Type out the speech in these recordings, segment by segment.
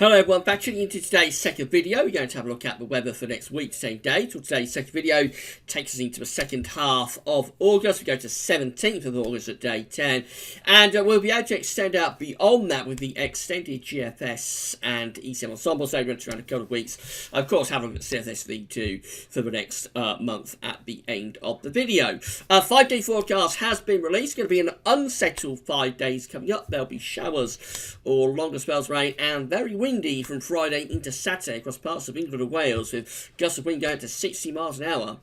Hello everyone, back tuning into today's second video. We're going to have a look at the weather for next week, same day. So today's second video takes us into the second half of August. We go to 17th of August at day 10. And we'll be able to extend out beyond that with the extended GFS and ECM Ensemble. So we're going to around a couple of weeks. Of course, have a look at CFS-V2 for the next month at the end of the video. 5-day forecast has been released. It's going to be an unsettled 5 days coming up. There'll be showers or longer spells of rain and very windy from Friday into Saturday across parts of England and Wales, with gusts of wind going to 60 miles an hour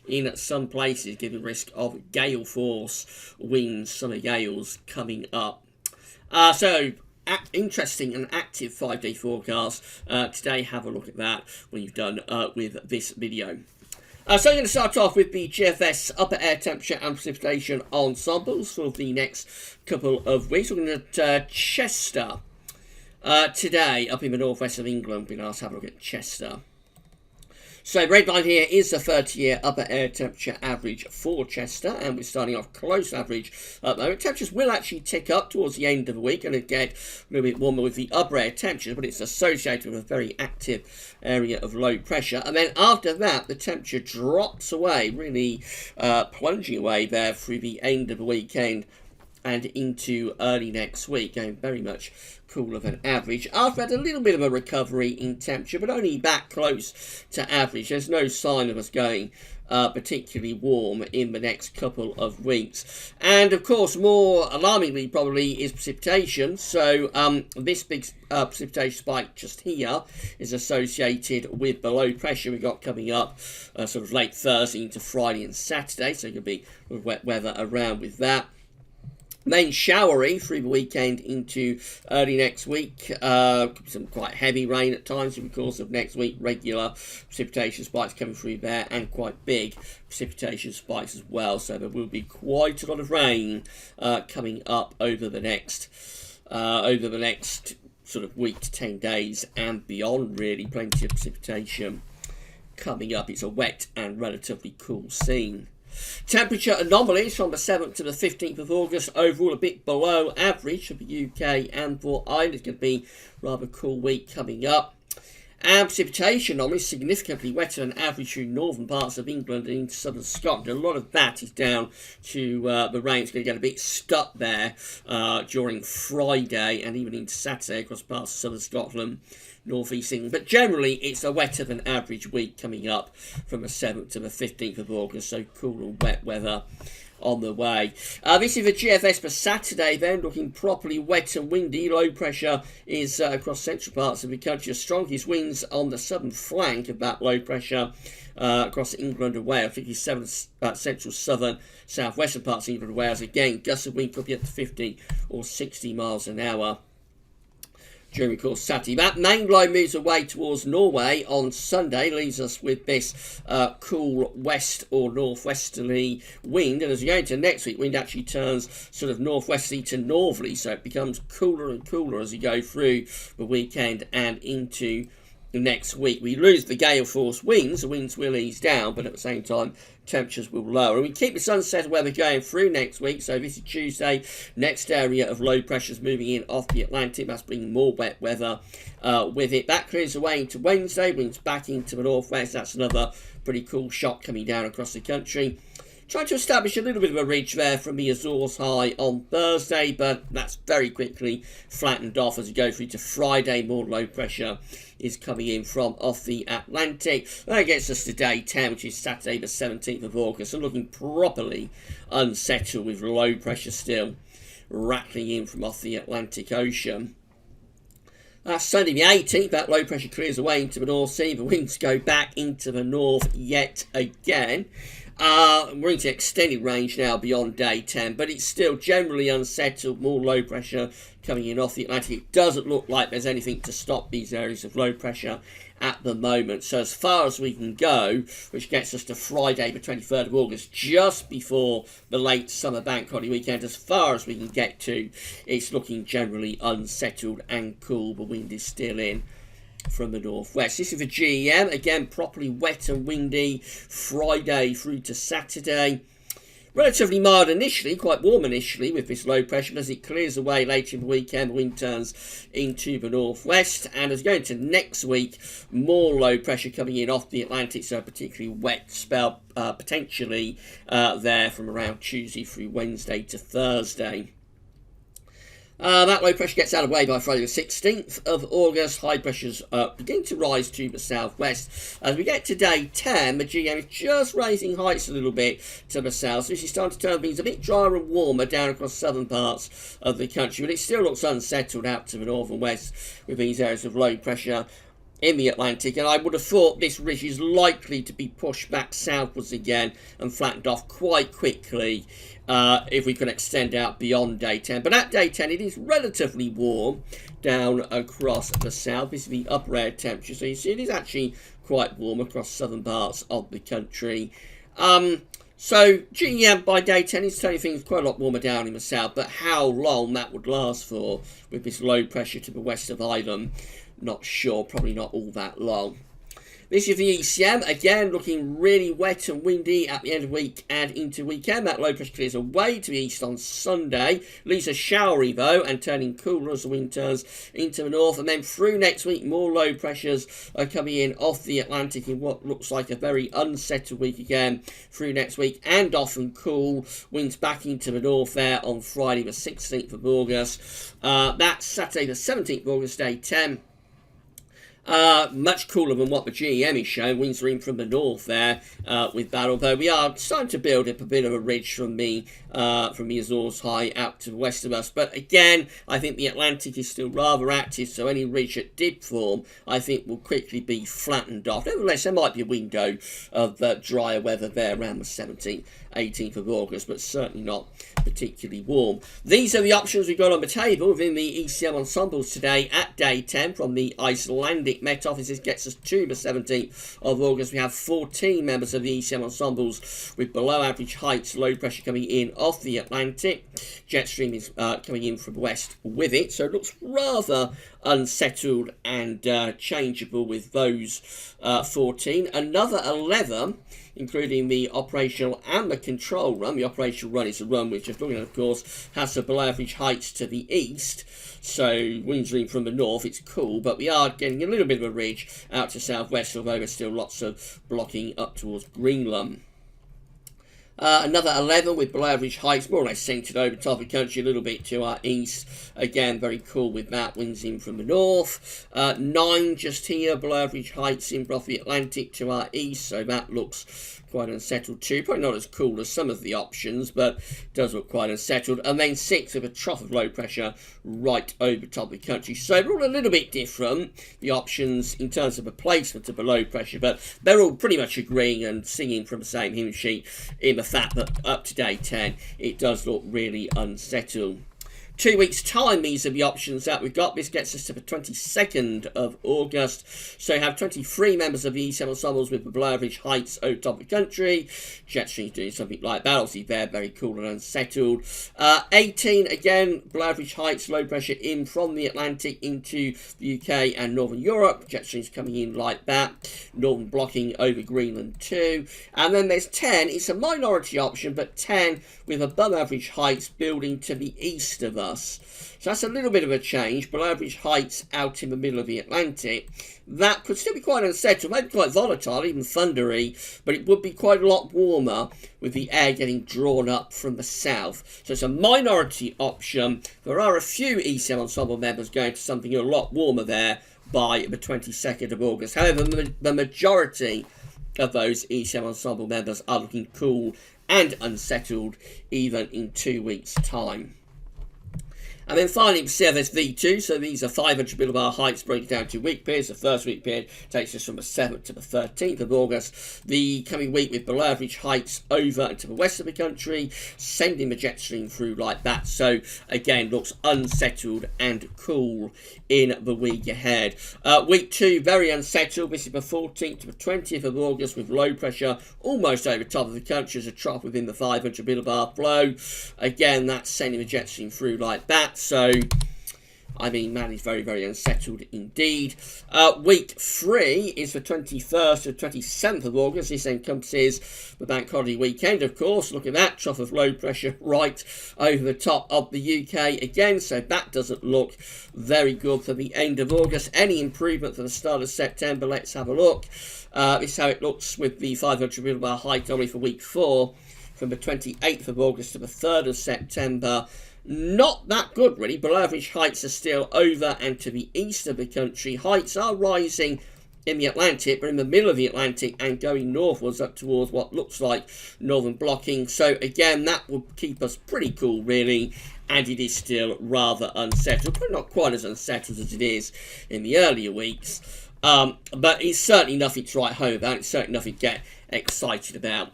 in some places, giving risk of gale force winds, summer gales coming up. Interesting and active 5-day forecast. Today, have a look at that when you've done with this video. So I'm going to start off with the GFS upper air temperature and precipitation ensembles for the next couple of weeks. We're going to Chester. Today, up in the northwest of England, we're going to have a look at Chester. So, red line here is the 30-year upper air temperature average for Chester, and we're starting off close average at the moment. Temperatures will actually tick up towards the end of the week, and it get a little bit warmer with the upper air temperature, but it's associated with a very active area of low pressure. And then after that, the temperature drops away, really plunging away there through the end of the weekend and into early next week, going very much cooler than average. After that, a little bit of a recovery in temperature, but only back close to average. There's no sign of us going particularly warm in the next couple of weeks. And of course, more alarmingly probably is precipitation. So this big precipitation spike just here is associated with the low pressure we've got coming up sort of late Thursday into Friday and Saturday. So it could be wet weather around with that. Then showery through the weekend into early next week. Some quite heavy rain at times in the course of next week. Regular precipitation spikes coming through there, and quite big precipitation spikes as well. So there will be quite a lot of rain coming up over the next sort of week to 10 days and beyond. Really, plenty of precipitation coming up. It's a wet and relatively cool scene. Temperature anomalies from the 7th to the 15th of August, overall a bit below average for the UK and for Ireland. It's going to be a rather cool week coming up. And precipitation anomalies significantly wetter than average through northern parts of England and into southern Scotland. A lot of that is down to the rain. It's going to get a bit stuck there during Friday and even into Saturday across parts of southern Scotland, northeast England. But generally, it's a wetter than average week coming up from the 7th to the 15th of August. So cool and wet weather on the way. This is the GFS for Saturday then, looking properly wet and windy. Low pressure is across central parts of the country. The strongest winds on the southern flank of that low pressure across England and Wales, particularly central, southern, southwestern parts of England and Wales. Again, gusts of wind could be up to 50 or 60 miles an hour during the course of Saturday. That main line moves away towards Norway on Sunday, leaves us with this cool west or northwesterly wind. And as we go into next week, wind actually turns sort of northwesterly to northerly, so it becomes cooler and cooler as we go through the weekend and into the next week. We lose the gale force winds. The winds will ease down, but at the same time, temperatures will lower. And we keep the unsettled weather going through next week. So this is Tuesday. Next area of low pressures moving in off the Atlantic. That's bringing more wet weather with it. That clears away into Wednesday. Winds back into the northwest. That's another pretty cool shock coming down across the country. Trying to establish a little bit of a ridge there from the Azores high on Thursday, but that's very quickly flattened off as we go through to Friday. More low pressure is coming in from off the Atlantic. That gets us to day 10, which is Saturday the 17th of August, and looking properly unsettled with low pressure still rattling in from off the Atlantic Ocean. Sunday the 18th, that low pressure clears away into the North Sea. The winds go back into the north yet again. We're into extended range now beyond day 10, but it's still generally unsettled, more low pressure coming in off the Atlantic. It doesn't look like there's anything to stop these areas of low pressure at the moment. So as far as we can go, which gets us to Friday the 23rd of August, just before the late summer bank holiday weekend, as far as we can get to, it's looking generally unsettled and cool. The wind is still in from the northwest. This is the GEM, again properly wet and windy Friday through to Saturday. Relatively mild initially, quite warm initially with this low pressure, but as it clears away later in the weekend, wind turns into the northwest. And as we go into next week, more low pressure coming in off the Atlantic, so a particularly wet spell potentially there from around Tuesday through Wednesday to Thursday. That low pressure gets out of the way by Friday the 16th of August. High pressures begin to rise to the southwest. As we get to day 10, the GM is just raising heights a little bit to the south. So this is starting to turn things a bit drier and warmer down across southern parts of the country. But it still looks unsettled out to the north and west with these areas of low pressure in the Atlantic, and I would have thought this ridge is likely to be pushed back southwards again and flattened off quite quickly if we can extend out beyond day 10. But at day 10 it is relatively warm down across the south. This is the upper air temperature, so you see it is actually quite warm across southern parts of the country. So GEM by day 10 is turning things quite a lot warmer down in the south, but how long that would last for with this low pressure to the west of Ireland, not sure, probably not all that long. This is the ECM, again looking really wet and windy at the end of the week and into weekend. That low pressure clears away to the east on Sunday. Leaves us showery though and turning cooler as the wind turns into the north. And then through next week, more low pressures are coming in off the Atlantic in what looks like a very unsettled week again through next week, and often cool. Winds back into the north there on Friday the 16th of August. That's Saturday the 17th of August, day 10. Much cooler than what the GEM is showing. Winds are in from the north there with that, although we are starting to build up a bit of a ridge from the Azores high out to the west of us. But again, I think the Atlantic is still rather active, so any ridge that did form, I think, will quickly be flattened off. Nevertheless, there might be a window of drier weather there around the 17th, 18th of August, but certainly not particularly warm. These are the options we've got on the table within the ECM ensembles today at day 10 from the Icelandic Met Office. This gets us to the 17th of August. We have 14 members of the ECM ensembles with below average heights, low pressure coming in off the Atlantic. Jet stream is coming in from the west with it, so it looks rather unsettled and changeable with those 14. Another 11, including the operational and the control run. The operational run is a run which, just looking at, of course, has the below average heights to the east, so winds are in from the north. It's cool, but we are getting a little bit of a ridge out to southwest, although there's still lots of blocking up towards Greenland. Another 11 with below average heights, more or less centred over top of the country, a little bit to our east. Again, very cool with that, winds in from the north. 9 just here, below average heights in off the Atlantic to our east, so that looks quite unsettled too. Probably not as cool as some of the options, but does look quite unsettled. And then 6 with a trough of low pressure right over top of the country. So they're all a little bit different, the options, in terms of the placement of the low pressure, but they're all pretty much agreeing and singing from the same hymn sheet in the fact that up to day 10, it does look really unsettled. 2 weeks' time, these are the options that we've got. This gets us to the 22nd of August. So you have 23 members of the ECM ensembles with below average heights over top of the country. Jet streams doing something like that. Obviously, they're very cool and unsettled. 18, again, below average heights, low pressure in from the Atlantic into the UK and Northern Europe. Jet streams coming in like that. Northern blocking over Greenland too. And then there's 10. It's a minority option, but 10 with above average heights building to the east of us. So that's a little bit of a change. Below average heights out in the middle of the Atlantic. That could still be quite unsettled, maybe quite volatile, even thundery, but it would be quite a lot warmer with the air getting drawn up from the south. So it's a minority option. There are a few ECM ensemble members going to something a lot warmer there by the 22nd of August. However, the majority of those ECM ensemble members are looking cool and unsettled even in 2 weeks' time. And then finally, there's V2, so these are 500 millibar heights broken down to week periods. The first week period takes us from the 7th to the 13th of August. The coming week with below average heights over and to the west of the country, sending the jet stream through like that. So again, looks unsettled and cool in the week ahead. Week 2, very unsettled. This is the 14th to the 20th of August with low pressure almost over top of the country as a trough within the 500 millibar flow. Again, that's sending the jet stream through like that. So I mean, man is very, very unsettled indeed. Week 3 is the 21st to 27th of August. This encompasses the bank holiday weekend, of course. Look at that, trough of low pressure right over the top of the UK again. So that doesn't look very good for the end of August. Any improvement for the start of September? Let's have a look. This is how it looks with the 500 millibar height only for week 4, from the 28th of August to the 3rd of September. Not that good, really. Below average heights are still over and to the east of the country. Heights are rising in the Atlantic, but in the middle of the Atlantic and going northwards up towards what looks like northern blocking. So again, that will keep us pretty cool, really. And it is still rather unsettled, but not quite as unsettled as it is in the earlier weeks. But it's certainly nothing to write home about. It's certainly nothing to get excited about.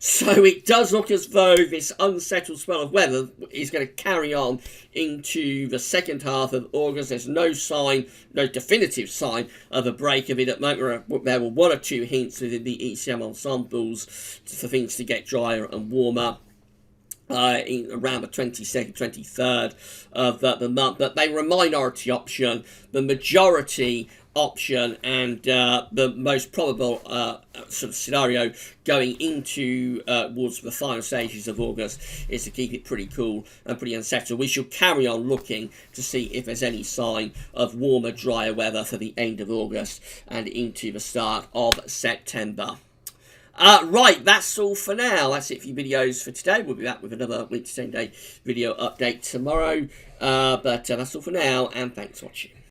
So it does look as though this unsettled spell of weather is going to carry on into the second half of August. There's no sign, no definitive sign of a break of it at the moment. There were 1 or 2 hints within the ECM ensembles for things to get drier and warmer. Around the 22nd, 23rd of the month, but they were a minority option. The majority option and the most probable sort of scenario going into towards the final stages of August is to keep it pretty cool and pretty unsettled. We shall carry on looking to see if there's any sign of warmer, drier weather for the end of August and into the start of September. Right, that's all for now. That's it for your videos for today. We'll be back with another week to 10 day video update tomorrow. But that's all for now, and thanks for watching.